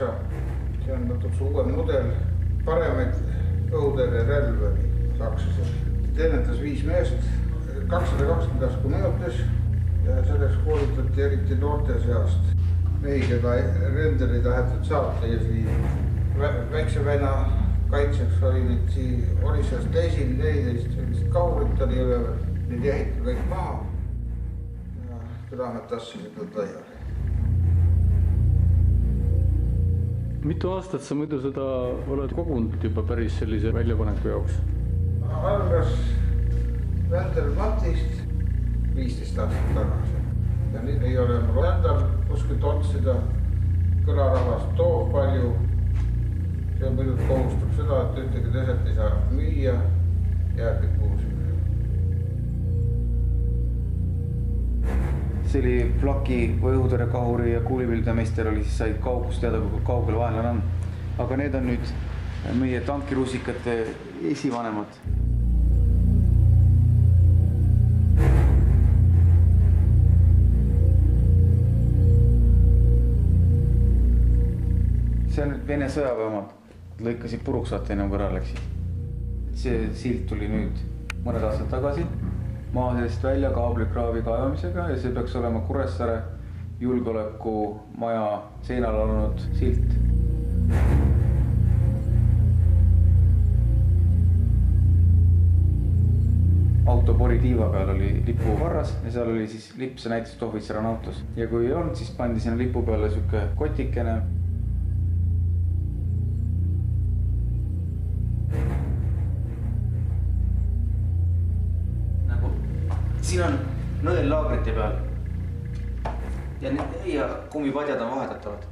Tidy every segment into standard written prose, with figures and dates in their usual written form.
Aksa, see on natuke uuem mudel, paremaid õhutõrjerelv oli sakslasel. Teenetas 5 meest, 220 asku minutis ja selleks koolitati eriti noorte seast. Mehi, keda rendel ei tahetud saata ja väikse venna kaitseks oli sellest teisel 14 kaurit oli üleval, neid jahiti kõik maha ja külamed tassisid nad laiali. Mitu aastat sa muidu seda oled kogunud juba päris sellise väljapaneku jaoks? Algas Vendel Matist 15 aastat tagasi. Ja nüüd ei ole mul endal kuskilt otsida. Kõlarahvast toob palju. See muidu kohustab seda, et ühtegi teselt ei saa müüa, jääb kõik puusime. See oli flaki või õhutõrjekahuri ja kuulipildameister oli, siis sai kaugust teada, kui kaugel vaenlane on. Aga need on nüüd meie tankirusikate esivanemad. See on nüüd Vene sõjaväe omad. Lõikasid puruks vaata enam kui ära läksid. See silt tuli nüüd mõned aastad tagasi. Maa sellest välja kaablikraavi kaevamisega ja see peaks olema Kuressaare julgeolekumaja seinal olnud silt. Autopori tiiva peal oli lipu varras ja seal oli siis lipp, see näitas, et ohvitser on autos. Ja kui ei olnud, siis pandi sinna lipu peale siuke kotikene. Siin on nõel laagrite peal ja kummipadjad on vahetatavad.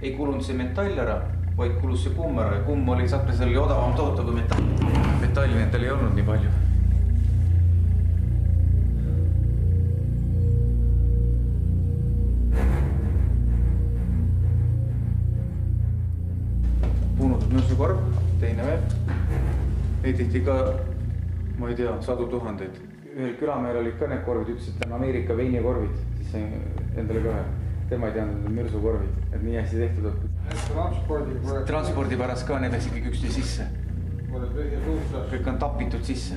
Ei kulunud see metall ära, vaid kulus see kumm ära ja kumm oli saklasel odavam toota kui metall. Metalli nendel ei olnud nii palju. Puunutud nõusukorv, teine veel. Ehititi ka, ma ei tea, 100 000. Ühel külamehel olid ka need korvid, ütles, et on Ameerika veinikorvid, siis sai endale ka ühe. Tema ei teadnud, et on mürsukorvid, et nii hästi tehtud õppid. Transpordi pärast ka need läksid kõik üksteise sisse. Kõik on tapitud sisse.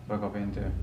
Väga peen töö.